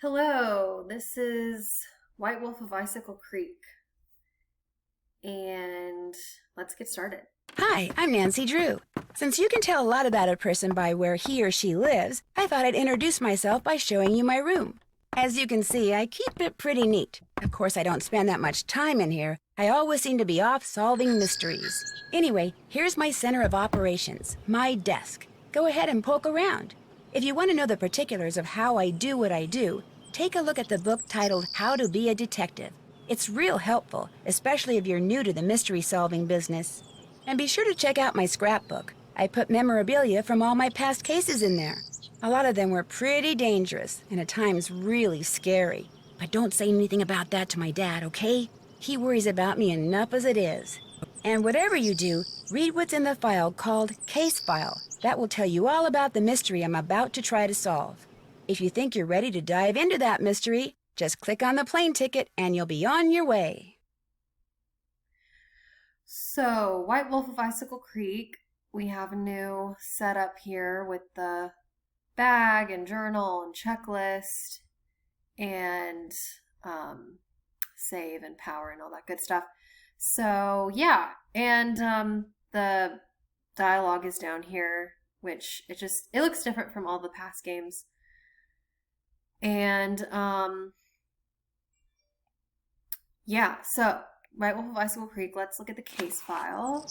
Hello, this is White Wolf of Icicle Creek, and let's get started. Hi, I'm Nancy Drew. Since you can tell a lot about a person by where he or she lives, I thought I'd introduce myself by showing you my room. As you can see, I keep it pretty neat. Of course, I don't spend that much time in here. I always seem to be off solving mysteries. Anyway, here's my center of operations, my desk. Go ahead and poke around. If you want to know the particulars of how I do what I do, take a look at the book titled How to Be a Detective. It's real helpful, especially if you're new to the mystery-solving business. And be sure to check out my scrapbook. I put memorabilia from all my past cases in there. A lot of them were pretty dangerous, and at times really scary. But don't say anything about that to my dad, okay? He worries about me enough as it is. And whatever you do, read what's in the file called Case File. That will tell you all about the mystery I'm about to try to solve. If you think you're ready to dive into that mystery, just click on the plane ticket and you'll be on your way. So, White Wolf of Icicle Creek, we have a new setup here with the bag and journal and checklist and save and power and all that good stuff. So, yeah, and the dialogue is down here, which it looks different from all the past games. And yeah, so White Wolf of Icicle Creek, let's look at the case file.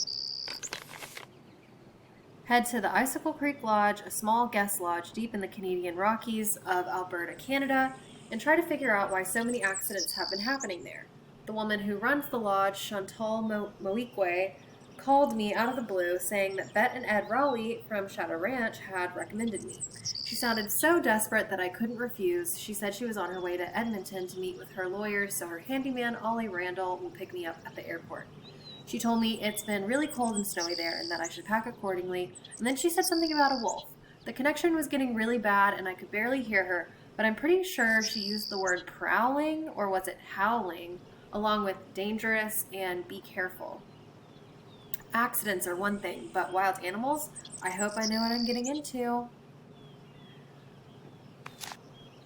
Head to the Icicle Creek Lodge, a small guest lodge deep in the Canadian Rockies of Alberta, Canada, and try to figure out why so many accidents have been happening there. The woman who runs the lodge, Chantal Moique, called me out of the blue saying that Bet and Ed Raleigh from Shadow Ranch had recommended me. She sounded so desperate that I couldn't refuse. She said she was on her way to Edmonton to meet with her lawyers, so her handyman, Ollie Randall, will pick me up at the airport. She told me it's been really cold and snowy there and that I should pack accordingly, and then she said something about a wolf. The connection was getting really bad and I could barely hear her, but I'm pretty sure she used the word prowling, or was it howling, along with dangerous and be careful. Accidents are one thing, but wild animals? I hope I know what I'm getting into.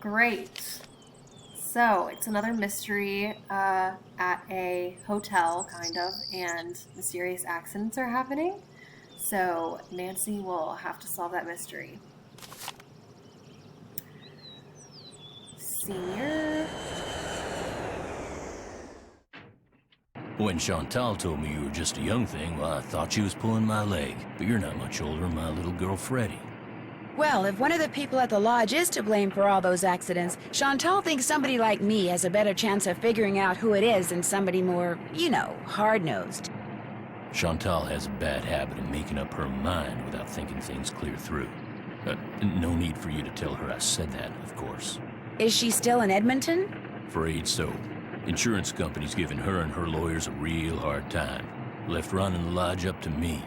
Great. So, it's another mystery at a hotel, kind of, and mysterious accidents are happening. So, Nancy will have to solve that mystery. Senior. When Chantal told me you were just a young thing, well, I thought she was pulling my leg. But you're not much older than my little girl, Freddie. Well, if one of the people at the lodge is to blame for all those accidents, Chantal thinks somebody like me has a better chance of figuring out who it is than somebody more, hard-nosed. Chantal has a bad habit of making up her mind without thinking things clear through. No need for you to tell her I said that, of course. Is she still in Edmonton? Afraid so. Insurance company's giving her and her lawyers a real hard time. Left running the lodge up to me.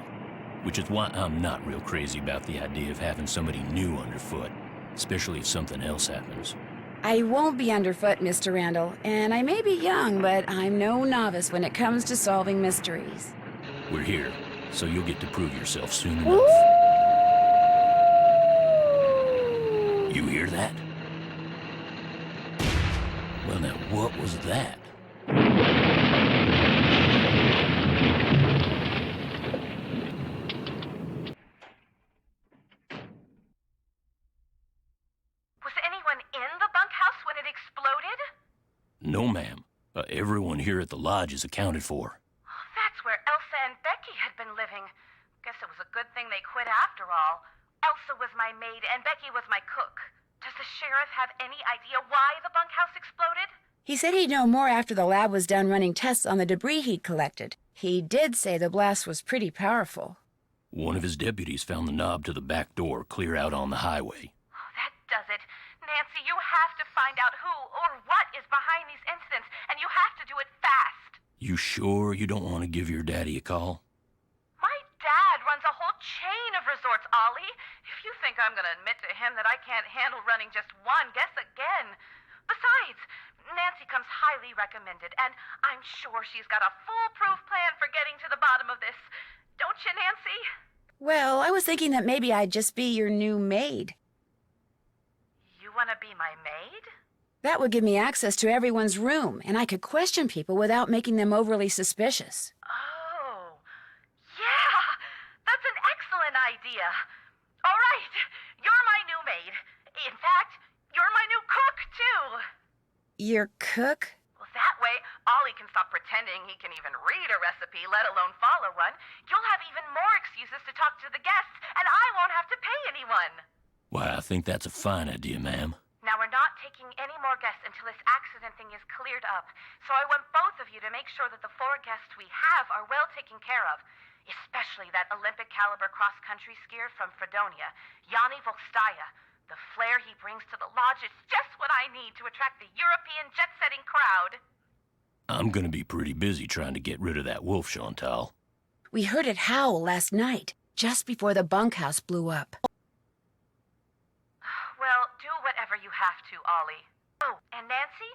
Which is why I'm not real crazy about the idea of having somebody new underfoot, especially if something else happens. I won't be underfoot, Mr. Randall, and I may be young, but I'm no novice when it comes to solving mysteries. We're here, so you'll get to prove yourself soon enough. Ooh! You hear that? Well, now, what was that? No, ma'am. Everyone here at the lodge is accounted for. That's where Elsa and Becky had been living. Guess it was a good thing they quit after all. Elsa was my maid and Becky was my cook. Does the sheriff have any idea why the bunkhouse exploded? He said he'd know more after the lab was done running tests on the debris he'd collected. He did say the blast was pretty powerful. One of his deputies found the knob to the back door clear out on the highway. Oh, that does it. Nancy, you have to find out who or what is behind these incidents, and you have to do it fast. You sure you don't want to give your daddy a call? My dad runs a whole chain of resorts, Ollie. If you think I'm going to admit to him that I can't handle running just one, guess again. Besides, Nancy comes highly recommended, and I'm sure she's got a foolproof plan for getting to the bottom of this. Don't you, Nancy? Well, I was thinking that maybe I'd just be your new maid. You want to be my maid? That would give me access to everyone's room, and I could question people without making them overly suspicious. Oh, yeah, that's an excellent idea. All right, you're my new maid. In fact, you're my new cook, too. Your cook? Well, that way, Ollie can stop pretending he can even read a recipe, let alone follow one. You'll have even more excuses to talk to the guests, and I won't have to pay anyone. Why, I think that's a fine idea, ma'am. Now, we're not taking any more guests until this accident thing is cleared up. So I want both of you to make sure that the 4 guests we have are well taken care of. Especially that Olympic caliber cross-country skier from Fredonia, Yanni Volstaya. The flair he brings to the lodge is just what I need to attract the European jet-setting crowd. I'm gonna be pretty busy trying to get rid of that wolf, Chantal. We heard it howl last night, just before the bunkhouse blew up. Well, do whatever you have to, Ollie. Oh, and Nancy,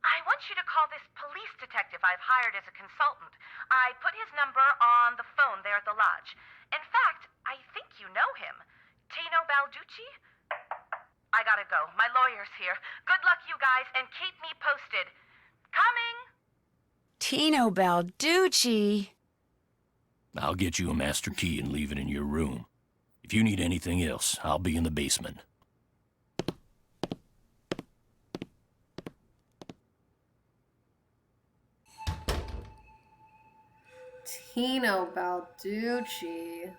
I want you to call this police detective I've hired as a consultant. I put his number on the phone there at the lodge. In fact, I think you know him. Tino Balducci? I gotta go. My lawyer's here. Good luck, you guys, and keep me posted. Coming! Tino Balducci. I'll get you a master key and leave it in your room. If you need anything else, I'll be in the basement. Tino Balducci.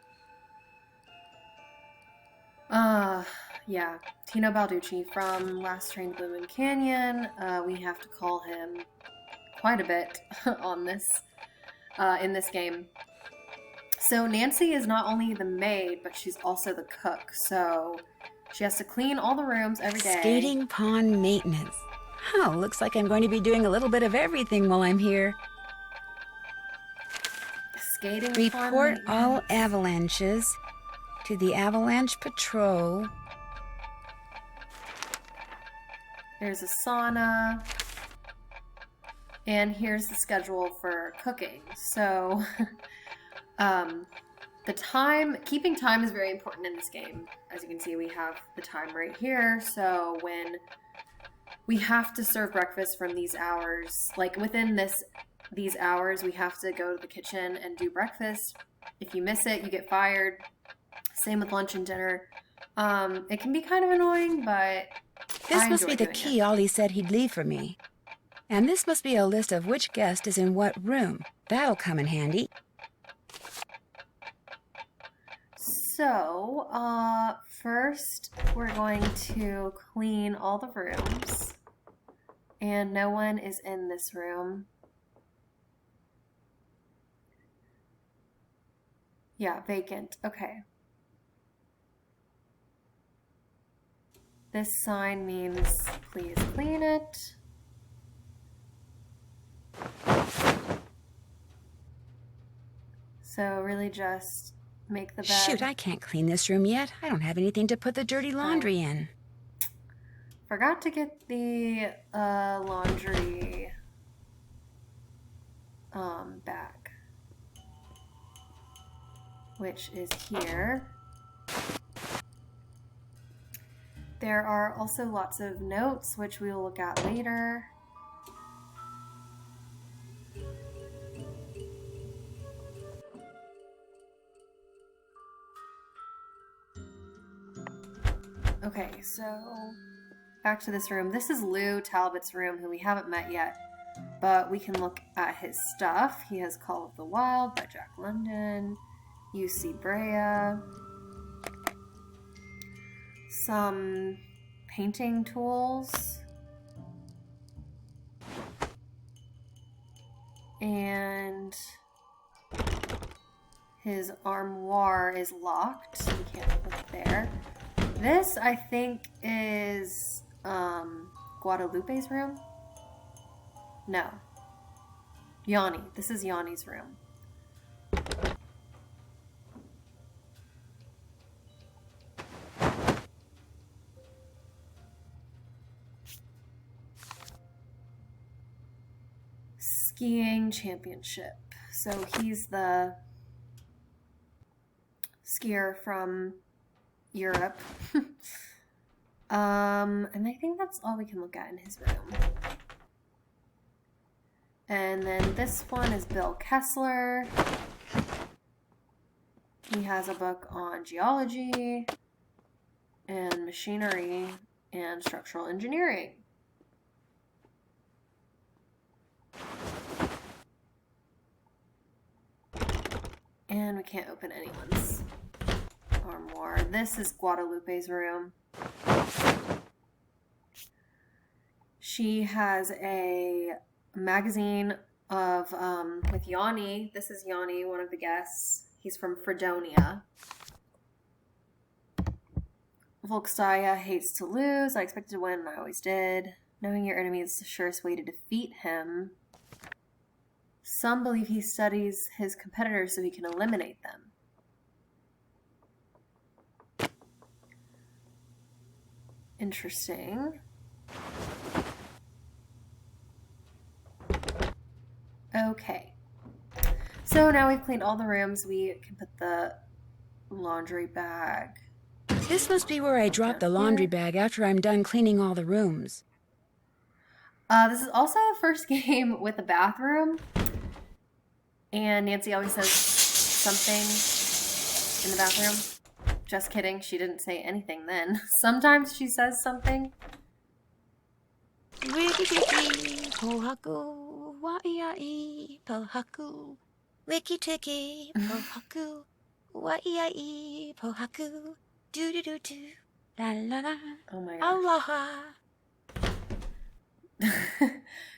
Yeah, Tino Balducci from Last Train to Blue Canyon. We have to call him quite a bit on this, in this game. So Nancy is not only the maid, but she's also the cook. So she has to clean all the rooms every day. Skating pond maintenance. Oh, looks like I'm going to be doing a little bit of everything while I'm here. Skating Report pond all maintenance. avalanches to the Avalanche Patrol. There's a sauna. And here's the schedule for cooking. So, keeping time is very important in this game. As you can see, we have the time right here. So when we have to serve breakfast from these hours, like within these hours, we have to go to the kitchen and do breakfast. If you miss it, you get fired. Same with lunch and dinner. It can be kind of annoying, but This I must enjoy be the doing key it. Ollie said he'd leave for me. And this must be a list of which guest is in what room. That'll come in handy. So, first we're going to clean all the rooms. And no one is in this room. Yeah, vacant. Okay. This sign means please clean it. So really just make the bed. Shoot, I can't clean this room yet. I don't have anything to put the dirty laundry in. Forgot to get the laundry bag, which is here. There are also lots of notes, which we will look at later. Okay, so back to this room. This is Lou Talbot's room, who we haven't met yet, but we can look at his stuff. He has Call of the Wild by Jack London, UC Brea, some painting tools, and his armoire is locked, so we can't look there. This, I think, is Guadalupe's room? No. Yanni. This is Yanni's room. Skiing championship. So he's the skier from Europe. And I think that's all we can look at in his room. And then this one is Bill Kessler. He has a book on geology and machinery and structural engineering. And we can't open anyone's or more. This is Guadalupe's room. She has a magazine of with Yanni. This is Yanni, one of the guests. He's from Fredonia. Volkstaya hates to lose. I expected to win, and I always did. Knowing your enemy is the surest way to defeat him. Some believe he studies his competitors so he can eliminate them. Interesting. Okay. So now we've cleaned all the rooms. We can put the laundry bag. This must be where I drop the laundry bag after I'm done cleaning all the rooms. This is also the first game with a bathroom. And Nancy always says something in the bathroom. Just kidding. She didn't say anything then. Sometimes she says something. Wiki-tiki, pohaku, wa'iai, pohaku. Wiki-tiki, pohaku, wa'iai, pohaku. Do-do-do-do, la-la-la. Oh my gosh. Aloha.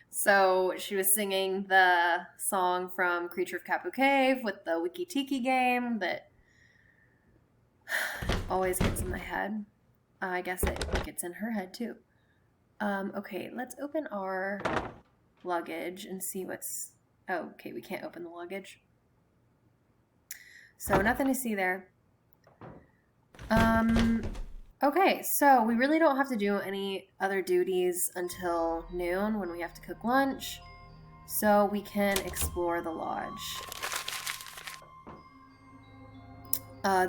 So she was singing the song from Creature of Kapu Cave with the Wiki Tiki game that always gets in my head. I guess it gets in her head too. Okay, let's open our luggage and see what's... Oh, okay, we can't open the luggage. So nothing to see there. Okay, so we really don't have to do any other duties until noon when we have to cook lunch. So we can explore the lodge.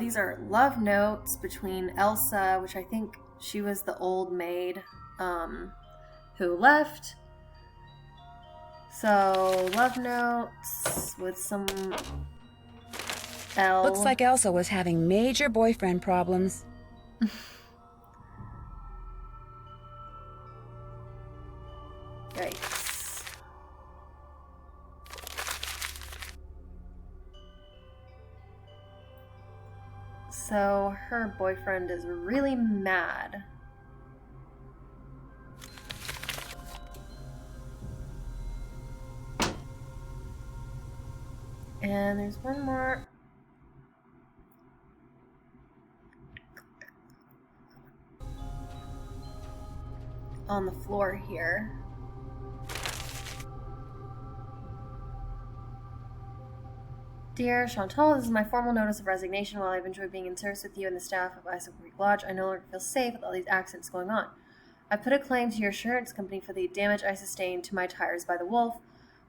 These are love notes between Elsa, which I think she was the old maid who left. So, love notes with some L. Looks like Elsa was having major boyfriend problems. Yikes. So, her boyfriend is really mad. And there's one more. On the floor here. Dear Chantal, this is my formal notice of resignation. While I've enjoyed being in service with you and the staff of Icicle Creek Lodge, I no longer feel safe with all these accidents going on. I've put a claim to your insurance company for the damage I sustained to my tires by the wolf.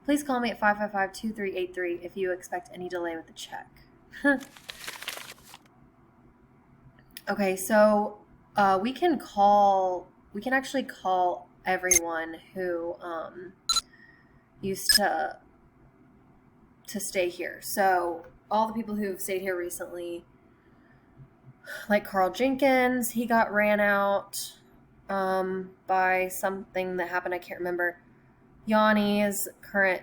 Please call me at 555-2383 if you expect any delay with the check. Okay, so we can actually call everyone who used to stay here. So all the people who've stayed here recently, like Carl Jenkins, he got ran out by something that happened. I can't remember. Yanni is current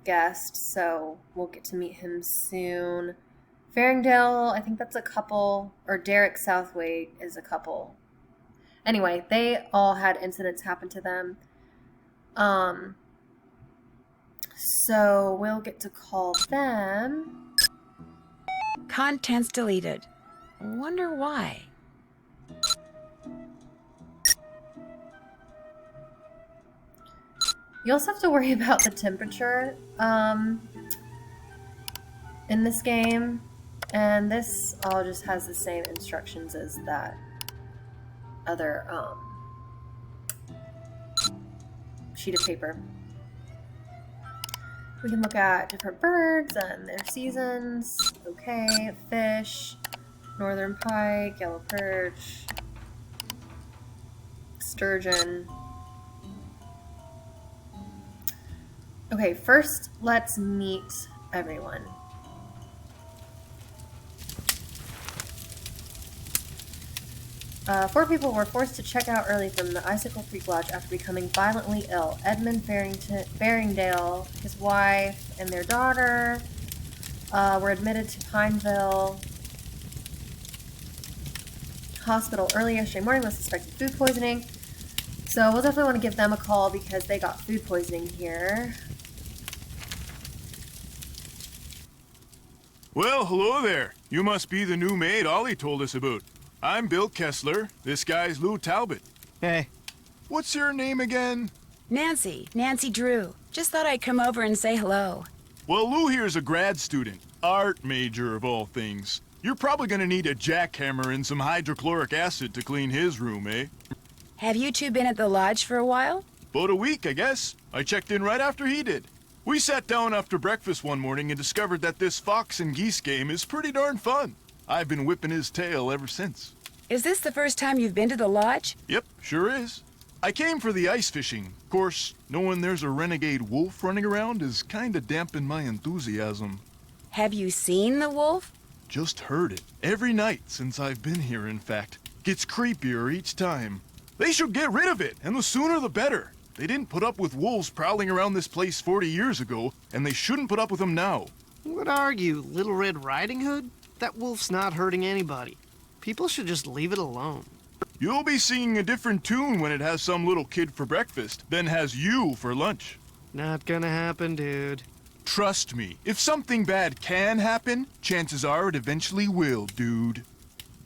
guest, so we'll get to meet him soon. Farringdale, I think that's a couple, or Derek Southwaite is a couple. Anyway, they all had incidents happen to them. So we'll get to call them. Contents deleted. Wonder why. You also have to worry about the temperature in this game. And this all just has the same instructions as that other sheet of paper. We can look at different birds and their seasons. Okay, fish, northern pike, yellow perch. Sturgeon. Okay, first let's meet everyone. Four people were forced to check out early from the Icicle Creek Lodge after becoming violently ill. Edmund Barringdale, his wife, and their daughter were admitted to Pineville Hospital early yesterday morning with suspected food poisoning. So we'll definitely want to give them a call because they got food poisoning here. Well, hello there. You must be the new maid Ollie told us about. I'm Bill Kessler. This guy's Lou Talbot. Hey. What's your name again? Nancy Drew. Just thought I'd come over and say hello. Well, Lou here's a grad student. Art major, of all things. You're probably gonna need a jackhammer and some hydrochloric acid to clean his room, eh? Have you two been at the lodge for a while? About a week, I guess. I checked in right after he did. We sat down after breakfast one morning and discovered that this fox and geese game is pretty darn fun. I've been whipping his tail ever since. Is this the first time you've been to the lodge? Yep, sure is. I came for the ice fishing. Of course, knowing there's a renegade wolf running around is kinda dampened my enthusiasm. Have you seen the wolf? Just heard it. Every night since I've been here, in fact. Gets creepier each time. They should get rid of it, and the sooner the better. They didn't put up with wolves prowling around this place 40 years ago, and they shouldn't put up with them now. What are you, Little Red Riding Hood? That wolf's not hurting anybody. People should just leave it alone. You'll be singing a different tune when it has some little kid for breakfast than has you for lunch. Not gonna happen, dude. Trust me, if something bad can happen, chances are it eventually will, dude.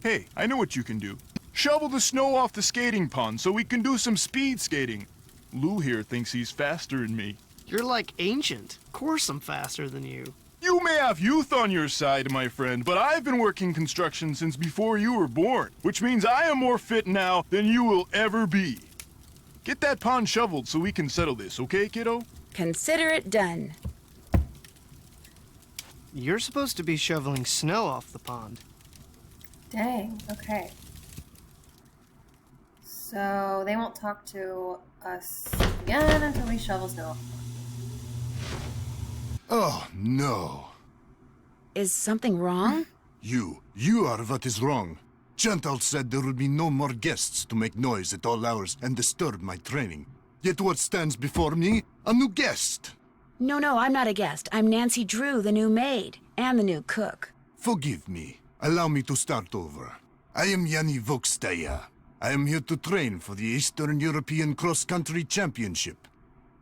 Hey, I know what you can do. Shovel the snow off the skating pond so we can do some speed skating. Lou here thinks he's faster than me. You're like ancient. Of course I'm faster than you. You may have youth on your side, my friend, but I've been working construction since before you were born, which means I am more fit now than you will ever be. Get that pond shoveled so we can settle this, okay, kiddo? Consider it done. You're supposed to be shoveling snow off the pond. Dang, okay. So they won't talk to us again until we shovel snow. Oh, no. Is something wrong? You are what is wrong. Chantal said there would be no more guests to make noise at all hours and disturb my training. Yet what stands before me? A new guest. No, I'm not a guest. I'm Nancy Drew, the new maid, and the new cook. Forgive me. Allow me to start over. I am Yanni Vokstaya. I am here to train for the Eastern European Cross-Country Championship.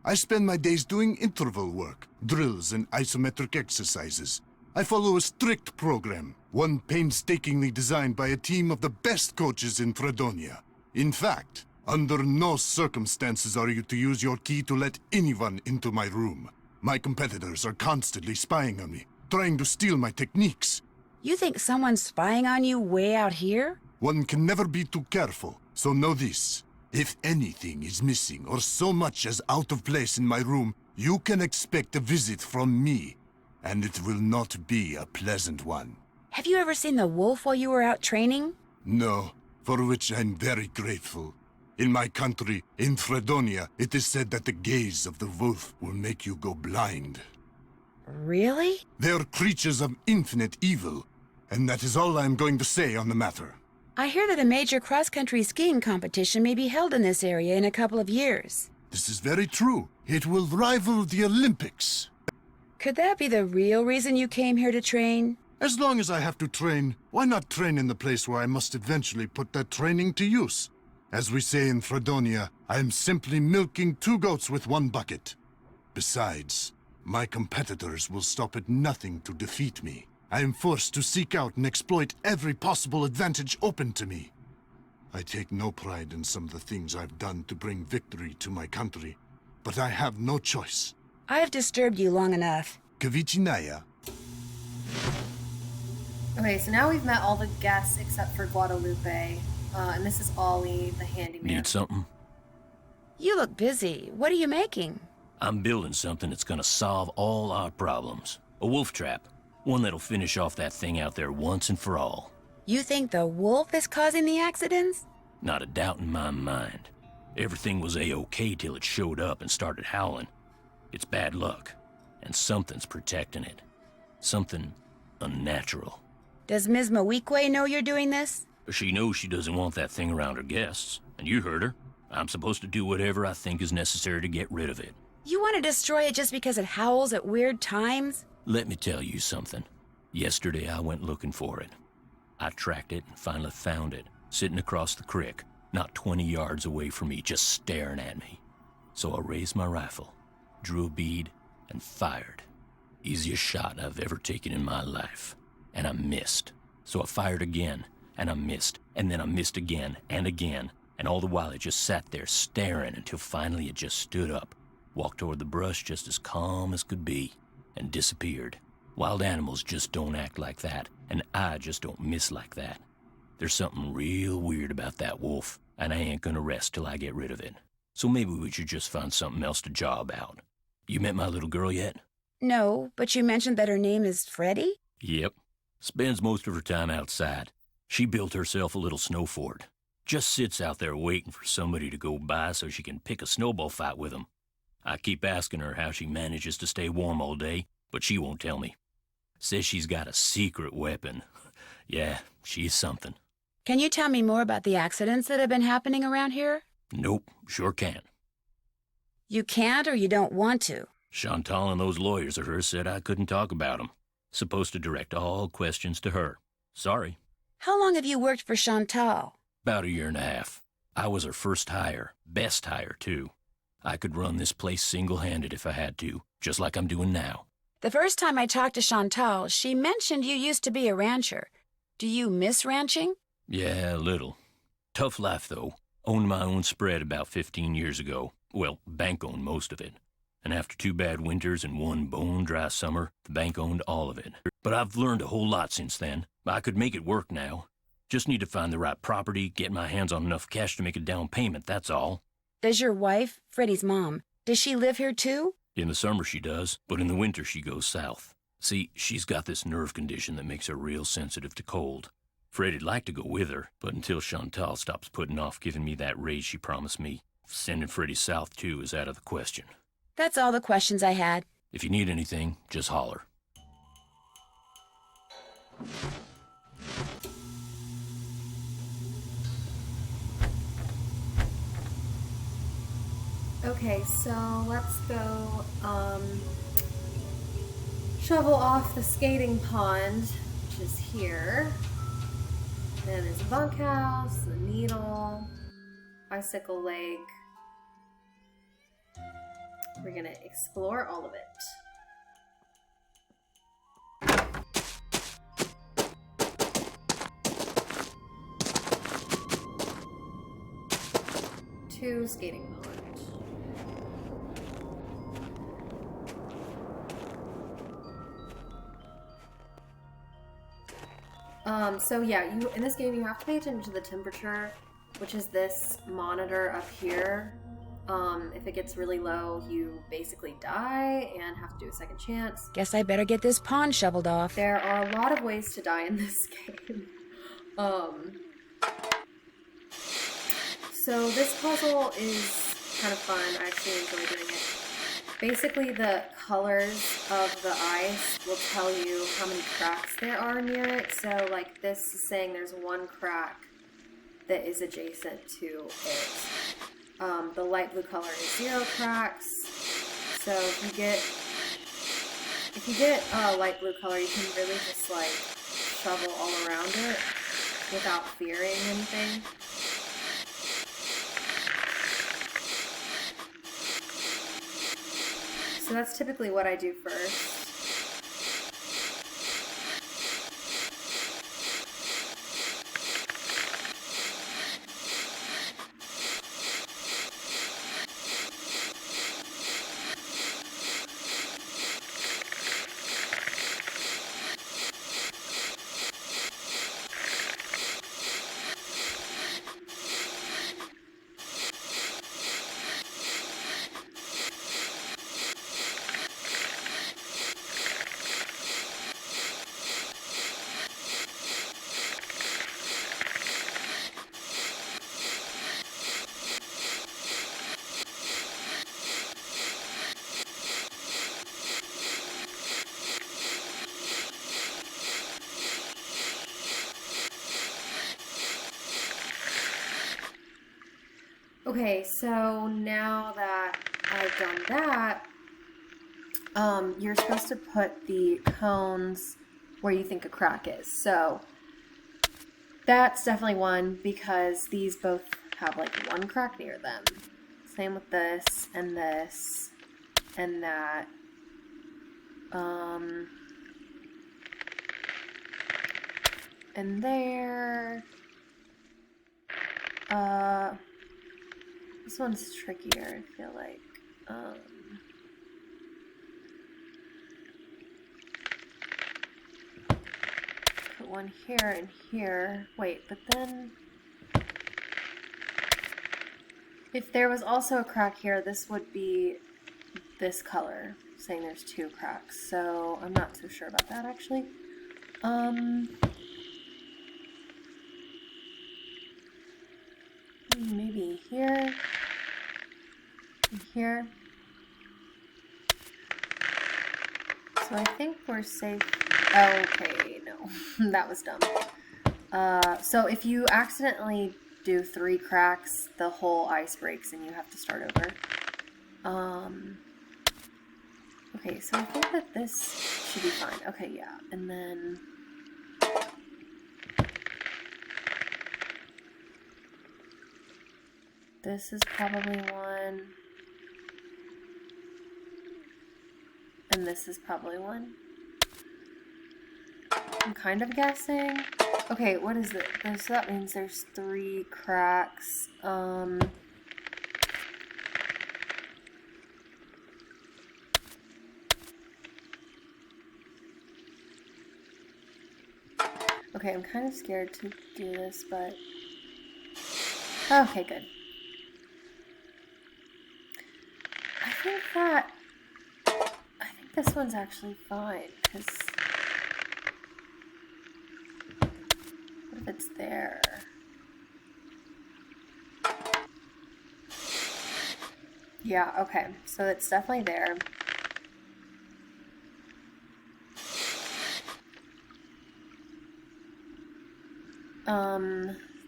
I spend my days doing interval work, drills, and isometric exercises. I follow a strict program, one painstakingly designed by a team of the best coaches in Fredonia. In fact, under no circumstances are you to use your key to let anyone into my room. My competitors are constantly spying on me, trying to steal my techniques. You think someone's spying on you way out here? One can never be too careful, so know this. If anything is missing or so much as out of place in my room, you can expect a visit from me, and it will not be a pleasant one. Have you ever seen the wolf while you were out training? No, for which I'm very grateful. In my country, in Fredonia, it is said that the gaze of the wolf will make you go blind. Really? They are creatures of infinite evil, and that is all I am going to say on the matter. I hear that a major cross-country skiing competition may be held in this area in a couple of years. This is very true. It will rival the Olympics. Could that be the real reason you came here to train? As long as I have to train, why not train in the place where I must eventually put that training to use? As we say in Fredonia, I am simply milking two goats with one bucket. Besides, my competitors will stop at nothing to defeat me. I am forced to seek out and exploit every possible advantage open to me. I take no pride in some of the things I've done to bring victory to my country, but I have no choice. I've disturbed you long enough. Kavichinaya. Okay, so now we've met all the guests except for Guadalupe. And this is Ollie, the handyman. Need something? You look busy. What are you making? I'm building something that's gonna solve all our problems. A wolf trap. One that'll finish off that thing out there once and for all. You think the wolf is causing the accidents? Not a doubt in my mind. Everything was A-OK till it showed up and started howling. It's bad luck, and something's protecting it. Something unnatural. Does Ms. Mawique know you're doing this? She knows she doesn't want that thing around her guests, and you heard her. I'm supposed to do whatever I think is necessary to get rid of it. You want to destroy it just because it howls at weird times? Let me tell you something. Yesterday I went looking for it. I tracked it and finally found it, sitting across the creek, not 20 yards away from me, just staring at me. So I raised my rifle, drew a bead, and fired. Easiest shot I've ever taken in my life. And I missed. So I fired again, and I missed, and then I missed again, and all the while it just sat there staring until finally it just stood up, walked toward the brush just as calm as could be, and disappeared. Wild animals just don't act like that, and I just don't miss like that. There's something real weird about that wolf, and I ain't gonna rest till I get rid of it. So maybe we should just find something else to job out. You met my little girl yet? No, but you mentioned that her name is Freddie? Yep. Spends most of her time outside. She built herself a little snow fort. Just sits out there waiting for somebody to go by so she can pick a snowball fight with them. I keep asking her how she manages to stay warm all day, but she won't tell me. Says she's got a secret weapon. Yeah, she's something. Can you tell me more about the accidents that have been happening around here? Nope, sure can't. You can't or you don't want to? Chantal and those lawyers of hers said I couldn't talk about them. Supposed to direct all questions to her. Sorry. How long have you worked for Chantal? About a year and a half. I was her first hire, best hire, too. I could run this place single-handed if I had to, just like I'm doing now. The first time I talked to Chantal, she mentioned you used to be a rancher. Do you miss ranching? Yeah, a little. Tough life, though. Owned my own spread about 15 years ago. Well, bank owned most of it. And after 2 bad winters and 1 bone-dry summer, the bank owned all of it. But I've learned a whole lot since then. I could make it work now. Just need to find the right property, get my hands on enough cash to make a down payment, that's all. Does your wife, Freddie's mom, does she live here too? In the summer she does, but in the winter she goes south. See, she's got this nerve condition that makes her real sensitive to cold. Freddie'd like to go with her, but until Chantal stops putting off giving me that raise she promised me, sending Freddie south too is out of the question. That's all the questions I had. If you need anything, just holler. Okay, so let's go shovel off the skating pond, which is here. Then there's a bunkhouse, a needle, Icicle Lake. We're gonna explore all of it. Two skating pond. So yeah, in this game you have to pay attention to the temperature, which is this monitor up here. If it gets really low, you basically die and have to do a second chance. Guess I better get this pond shoveled off. There are a lot of ways to die in this game. So this puzzle is kind of fun. I actually enjoy doing it. Basically, the colors of the ice will tell you how many cracks there are near it. So, like, this is saying there's 1 crack that is adjacent to it. The light blue color is 0 cracks. So if you get light blue color, you can really just like shovel all around it without fearing anything. So that's typically what I do first. Okay, so now that I've done that, you're supposed to put the cones where you think a crack is. So that's definitely one because these both have like one crack near them. Same with this and that. And there. This one's trickier, I feel like. Put one here and here. Wait, but then if there was also a crack here, this would be this color, saying there's two cracks. So I'm not so sure about that actually. Maybe here and here. So I think we're safe. Okay, no, that was dumb. So if you accidentally do 3 cracks, the whole ice breaks and you have to start over. Okay, so I think that this should be fine. Okay, yeah, and then this is probably one. And this is probably one. I'm kind of guessing. Okay, what is it? So that means there's 3 cracks. Okay, I'm kind of scared to do this, but okay, good. I think this one's actually fine, because what if it's there? Yeah, okay, so it's definitely there.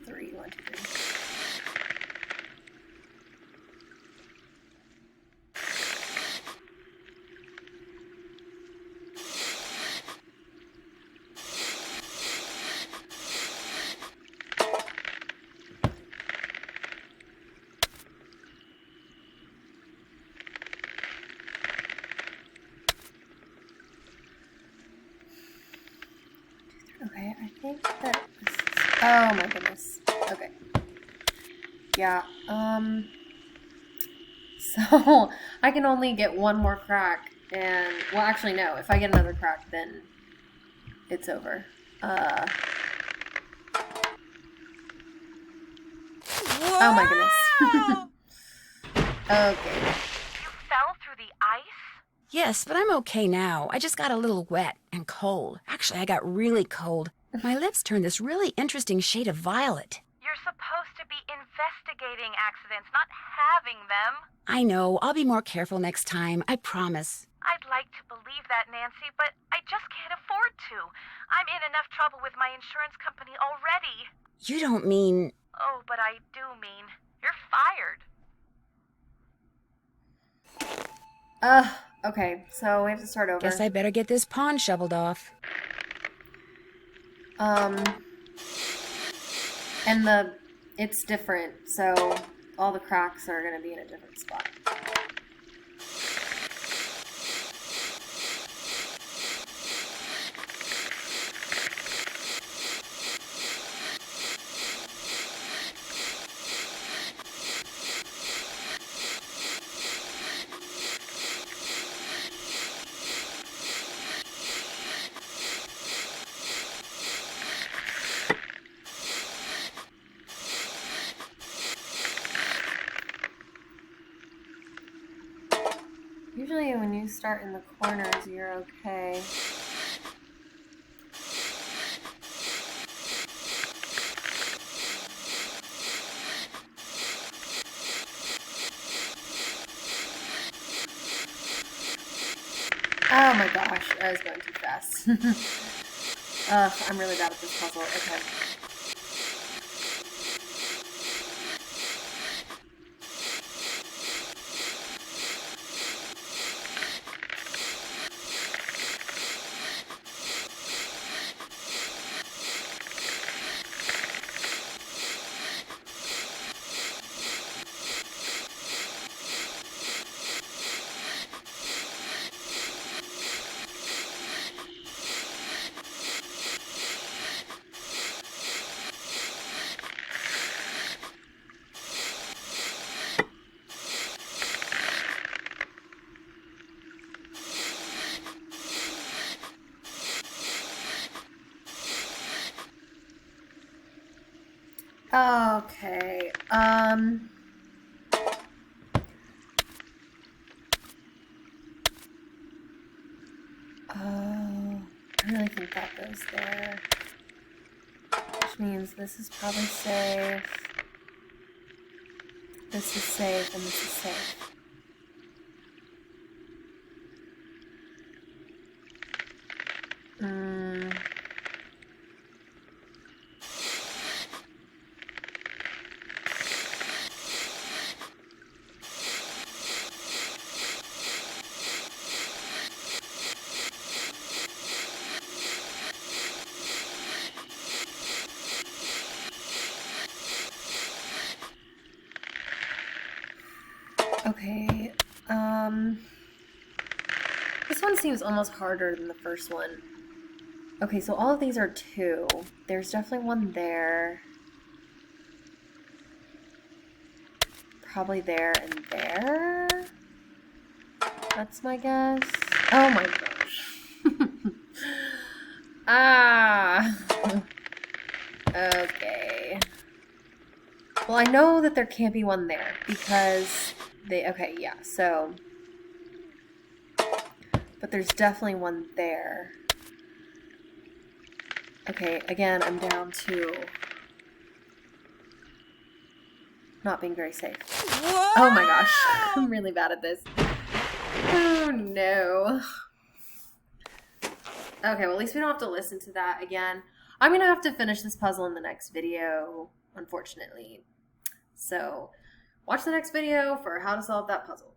Three, 1, 2, 3. Okay, I think that this is... Oh my goodness. Okay. Yeah, so I can only get one more crack, and, well, actually, no. If I get another crack, then it's over. Oh my goodness. Okay. You fell through the ice? Yes, but I'm okay now. I just got a little wet and cold. Actually, I got really cold. My lips turned this really interesting shade of violet. You're supposed to be investigating accidents, not having them. I know. I'll be more careful next time. I promise. I'd like to believe that, Nancy, but I just can't afford to. I'm in enough trouble with my insurance company already. You don't mean... Oh, but I do mean you're fired. Okay, so we have to start over. Guess I better get this pond shoveled off. And it's different, so all the cracks are gonna be in a different spot. Usually when you start in the corners, you're okay. Oh my gosh, I was going too fast. I'm really bad at this puzzle. Okay. Okay. Oh, I really think that goes there. Which means this is probably safe. This is safe, and this is safe. Okay, this one seems almost harder than the first one. Okay, so all of these are 2. There's definitely one there. Probably there and there. That's my guess. Oh my gosh. Ah. Okay. Well, I know that there can't be one there because okay, yeah, so. But there's definitely one there. Okay, again, I'm down to not being very safe. Whoa! Oh my gosh, I'm really bad at this. Oh no. Okay, well at least we don't have to listen to that again. I'm gonna have to finish this puzzle in the next video, unfortunately. So, watch the next video for how to solve that puzzle.